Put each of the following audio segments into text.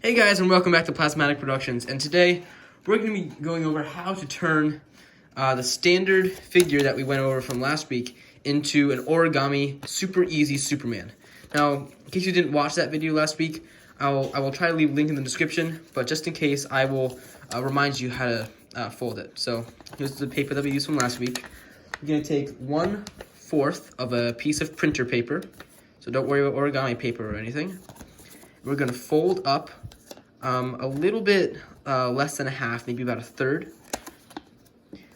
Hey guys, and welcome back to Plasmatic Productions, and today we're going to be going over how to turn the standard figure that we went over from last week into an origami super easy Superman. Now, in case you didn't watch that video last week, I will try to leave a link in the description, but just in case, I will remind you how to fold it. So here's the paper that we used from last week. We're going to take 1/4 of a piece of printer paper, so don't worry about origami paper or anything. We're going to fold up a little bit less than a half, maybe about a third.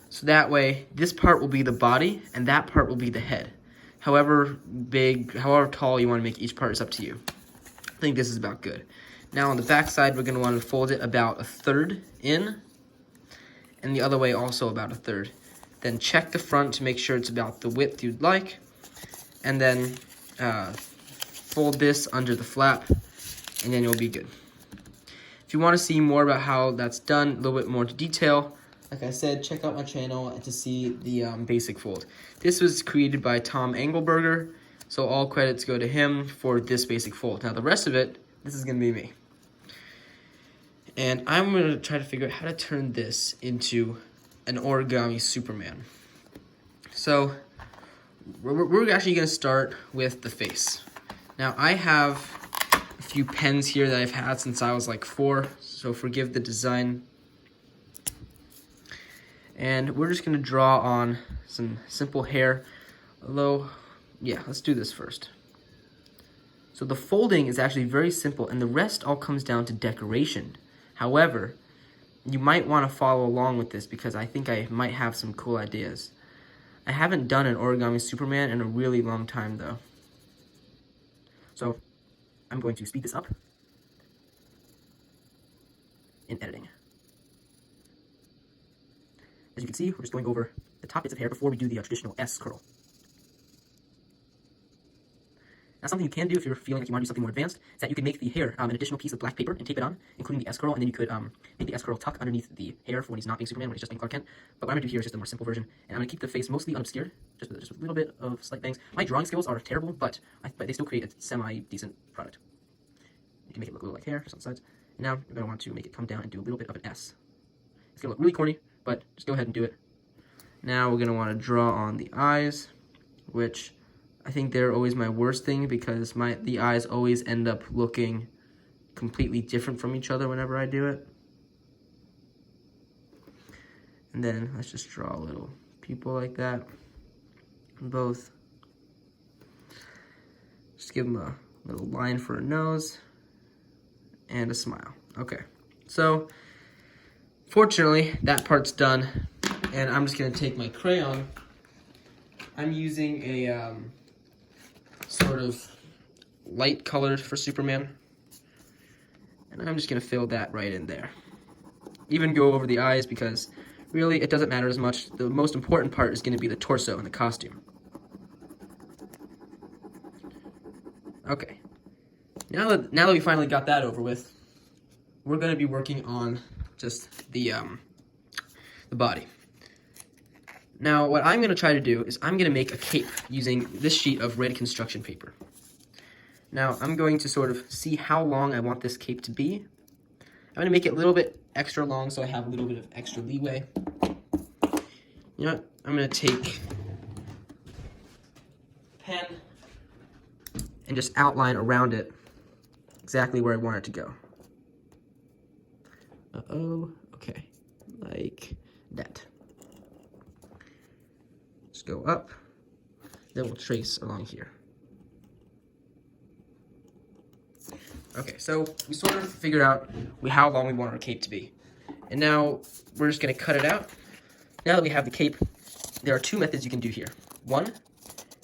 So that way, this part will be the body, and that part will be the head. However big, however tall you want to make each part is up to you. I think this is about good. Now on the back side, we're going to want to fold it about a third in, and the other way also about a third. Then check the front to make sure it's about the width you'd like, and then fold this under the flap, and then you'll be good. If you want to see more about how that's done, a little bit more into detail, like I said, check out my channel to see the basic fold. This was created by Tom Engelberger, so all credits go to him for this basic fold. Now the rest of it, this is going to be me. And I'm going to try to figure out how to turn this into an origami Superman. So we're actually going to start with the face. Now I have a few pens here that I've had since I was like 4, so forgive the design. And we're just going to draw on some simple hair, although, yeah, let's do this first. So the folding is actually very simple, and the rest all comes down to decoration. However, you might want to follow along with this because I think I might have some cool ideas. I haven't done an origami Superman in a really long time, though. So I'm going to speed this up in editing. As you can see, we're just going over the top bits of hair before we do the traditional S curl. Now, something you can do if you're feeling like you want to do something more advanced is that you can make the hair an additional piece of black paper and tape it on, including the S curl, and then you could make the S curl tuck underneath the hair for when he's not being Superman, when he's just being Clark Kent. But what I'm going to do here is just a more simple version, and I'm going to keep the face mostly unobscured, just with a little bit of slight bangs. My drawing skills are terrible, but they still create a semi-decent product. You can make it look a little like hair, just on the sides. And now you're going to want to make it come down and do a little bit of an S. It's going to look really corny, but just go ahead and do it. Now we're going to want to draw on the eyes, which I think they're always my worst thing because the eyes always end up looking completely different from each other whenever I do it. And then let's just draw a little pupil like that on both. Just give them a little line for a nose and a smile. Okay, so fortunately that part's done, and I'm just going to take my crayon. I'm using a sort of light colored for Superman, and I'm just going to fill that right in there. Even go over the eyes because really it doesn't matter as much. The most important part is going to be the torso and the costume. Okay, now that we finally got that over with, we're going to be working on just the body. Now, what I'm going to try to do is I'm going to make a cape using this sheet of red construction paper. Now, I'm going to sort of see how long I want this cape to be. I'm going to make it a little bit extra long so I have a little bit of extra leeway. You know what? I'm going to take a pen and just outline around it exactly where I want it to go. Okay, like that. Just go up, then we'll trace along here. Okay, so we sort of figured out how long we want our cape to be. And now we're just going to cut it out. Now that we have the cape, there are 2 methods you can do here. One,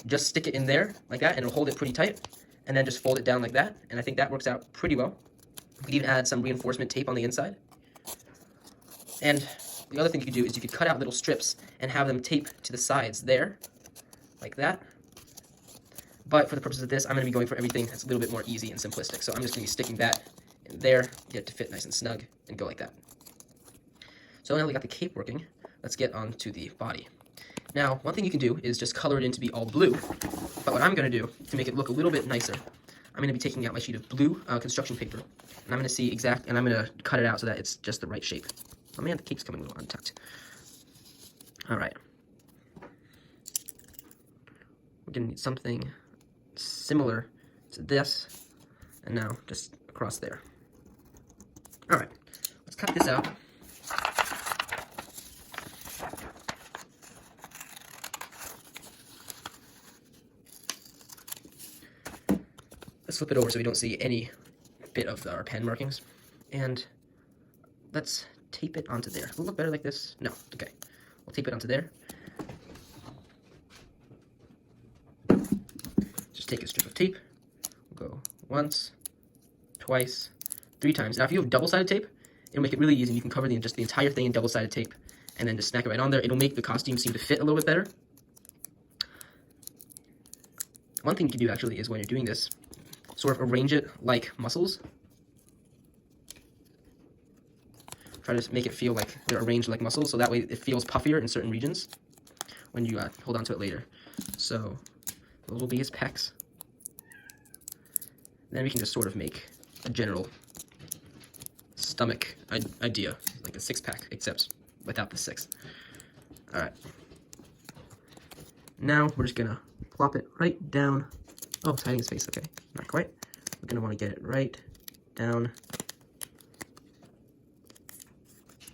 just stick it in there like that and it'll hold it pretty tight, and then just fold it down like that, and I think that works out pretty well. You could even add some reinforcement tape on the inside. And the other thing you could do is you could cut out little strips and have them tape to the sides there, like that. But for the purposes of this, I'm going to be going for everything that's a little bit more easy and simplistic. So I'm just going to be sticking that in there, get it to fit nice and snug, and go like that. So now we got the cape working, let's get on to the body. Now, one thing you can do is just color it in to be all blue. But what I'm going to do, to make it look a little bit nicer, I'm going to be taking out my sheet of blue construction paper, and I'm going to see and I'm going to cut it out so that it's just the right shape. Oh man, the cape's coming a little untucked. All right. We're going to need something similar to this, and now just across there. All right, let's cut this out. Let's flip it over so we don't see any bit of our pen markings. And let's tape it onto there. Will it look better like this? No, okay. We'll tape it onto there. Just take a strip of tape. We'll go once, twice, 3 times. Now if you have double-sided tape, it'll make it really easy. You can cover just the entire thing in double-sided tape and then just snack it right on there. It'll make the costume seem to fit a little bit better. One thing you can do actually is when you're doing this, sort of arrange it like muscles. Try to make it feel like they're arranged like muscles, so that way it feels puffier in certain regions when you hold on to it later. So those will be his pecs. Then we can just sort of make a general stomach idea, like a 6-pack, except without the 6. All right. Now we're just gonna plop it right down. Oh, it's hiding his face. Okay, not quite. We're gonna want to get it right down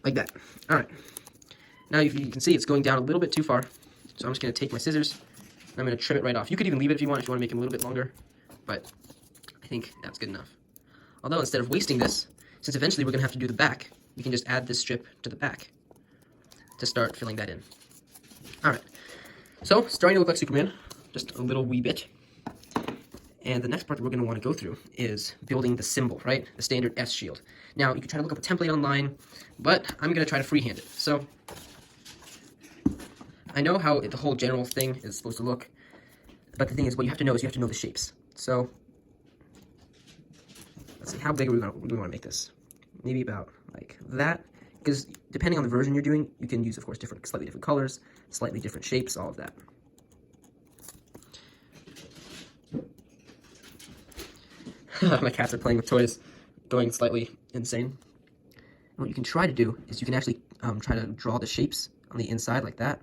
like that. All right. Now you can see it's going down a little bit too far, so I'm just gonna take my scissors and I'm gonna trim it right off. You could even leave it if you want to make it a little bit longer, but I think that's good enough. Although instead of wasting this, since eventually we're gonna have to do the back, we can just add this strip to the back to start filling that in. All right. So starting to look like Superman, just a little wee bit. And the next part that we're going to want to go through is building the symbol, right? The standard S shield. Now, you can try to look up a template online, but I'm going to try to freehand it. So, I know how the whole general thing is supposed to look, but the thing is, what you have to know is you have to know the shapes. So, let's see, how big are we want to make this? Maybe about like that, because depending on the version you're doing, you can use, of course, slightly different colors, slightly different shapes, all of that. My cats are playing with toys, going slightly insane. And what you can try to do is you can actually try to draw the shapes on the inside like that.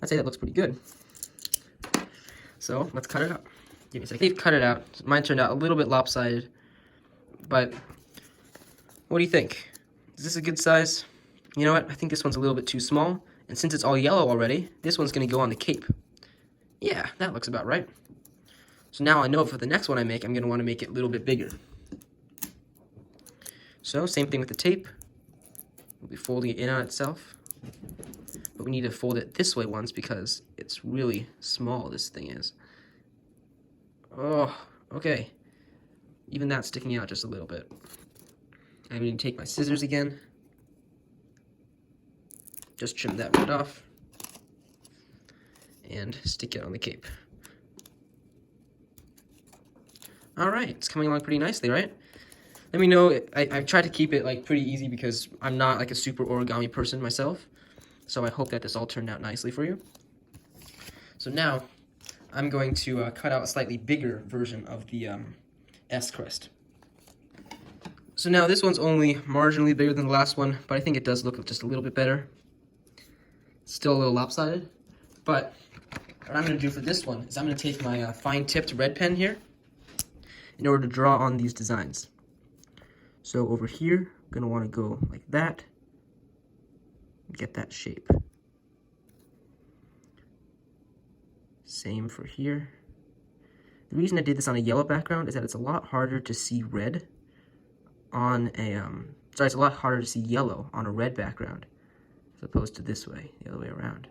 I'd say that looks pretty good. So let's cut it out. Give me a second. They've cut it out. Mine turned out a little bit lopsided, but what do you think? Is this a good size? You know what? I think this one's a little bit too small, and since it's all yellow already, this one's going to go on the cape. Yeah, that looks about right. So now I know for the next one I make, I'm going to want to make it a little bit bigger. So, same thing with the tape. We'll be folding it in on itself. But we need to fold it this way once because it's really small, this thing is. Oh, okay. Even that's sticking out just a little bit. I'm going to take my scissors again. Just trim that right off. And stick it on the cape. Alright, it's coming along pretty nicely, right? Let me know. I've tried to keep it like pretty easy because I'm not like a super origami person myself. So I hope that this all turned out nicely for you. So now, I'm going to cut out a slightly bigger version of the S crest. So now this one's only marginally bigger than the last one, but I think it does look just a little bit better. Still a little lopsided, but what I'm going to do for this one is I'm going to take my fine-tipped red pen here in order to draw on these designs. So over here, I'm going to want to go like that, get that shape. Same for here. The reason I did this on a yellow background is that it's a lot harder to see red on a, it's a lot harder to see yellow on a red background as opposed to this way, the other way around.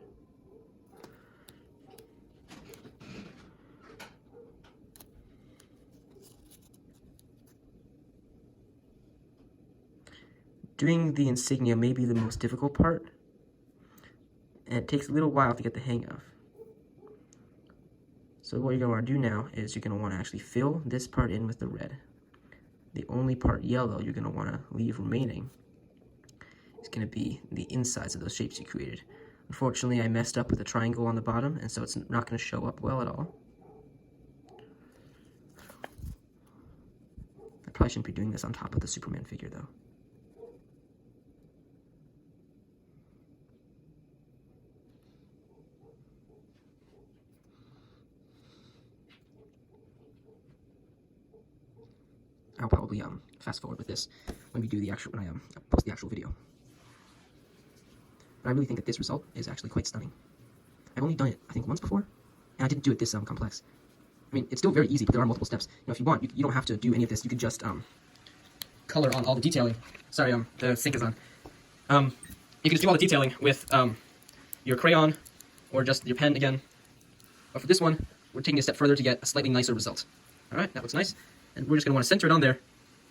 Doing the insignia may be the most difficult part, and it takes a little while to get the hang of. So what you're going to want to do now is you're going to want to actually fill this part in with the red. The only part yellow you're going to want to leave remaining is going to be the insides of those shapes you created. Unfortunately, I messed up with the triangle on the bottom, and so it's not going to show up well at all. I probably shouldn't be doing this on top of the Superman figure, though. I'll probably fast forward with this when we do the actual, when I post the actual video. But I really think that this result is actually quite stunning. I've only done it, I think, once before, and I didn't do it this complex. I mean, it's still very easy, but there are multiple steps. You know, if you want, you don't have to do any of this. You could just color on all the detailing. Sorry, the sink is on. You can just do all the detailing with your crayon or just your pen again. But for this one, we're taking a step further to get a slightly nicer result. All right, that looks nice. And we're just going to want to center it on there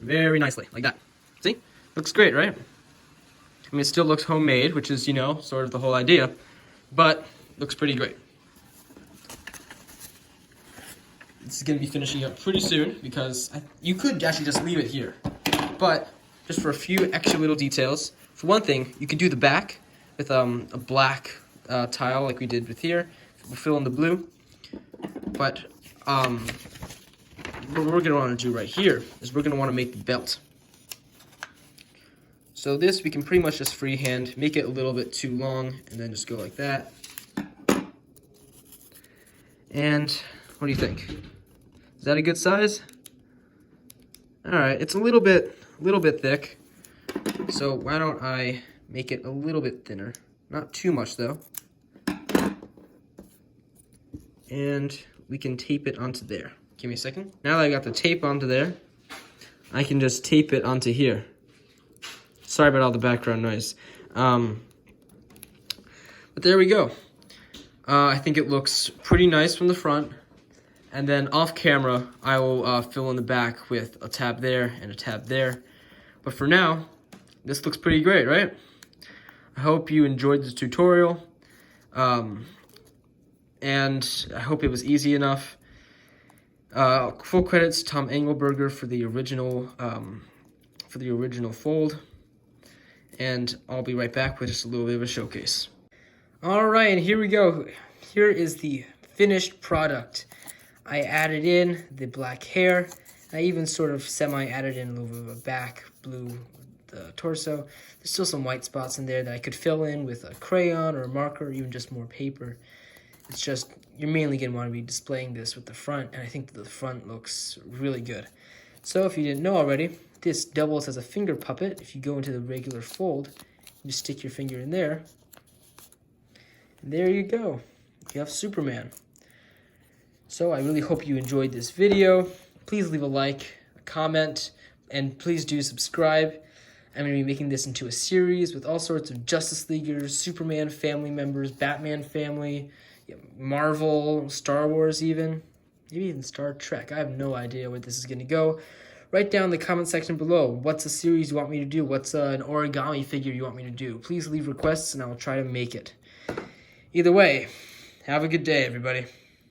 very nicely, like that. See? Looks great, right? I mean, it still looks homemade, which is, you know, sort of the whole idea, but looks pretty great. This is going to be finishing up pretty soon because you could actually just leave it here, but just for a few extra little details. For one thing, you could do the back with a black tile like we did with here. We'll fill in the blue, but what we're going to want to do right here is we're going to want to make the belt. So this we can pretty much just freehand, make it a little bit too long, and then just go like that. And what do you think? Is that a good size? All right, it's a little bit thick. So why don't I make it a little bit thinner? Not too much though. And we can tape it onto there. Give me a second. Now that I got the tape onto there, I can just tape it onto here. Sorry about all the background noise. But there we go. I think it looks pretty nice from the front. And then off camera, I will fill in the back with a tab there and a tab there. But for now, this looks pretty great, right? I hope you enjoyed this tutorial. And I hope it was easy enough. Full credits Tom Engelberger for the original fold. And I'll be right back with just a little bit of a showcase. All right, and here we go. Here is the finished product. I added in the black hair. I even sort of semi-added in a little bit of a back blue the torso. There's still some white spots in there that I could fill in with a crayon or a marker or even just more paper. It's just, you're mainly going to want to be displaying this with the front, and I think the front looks really good. So if you didn't know already, this doubles as a finger puppet. If you go into the regular fold, you just stick your finger in there. And there you go. You have Superman. So I really hope you enjoyed this video. Please leave a like, a comment, and please do subscribe. I'm going to be making this into a series with all sorts of Justice Leaguers, Superman family members, Batman family, Marvel, Star Wars even, maybe even Star Trek. I have no idea where this is going to go. Write down in the comment section below what's a series you want me to do, what's an origami figure you want me to do. Please leave requests and I will try to make it. Either way, have a good day, everybody.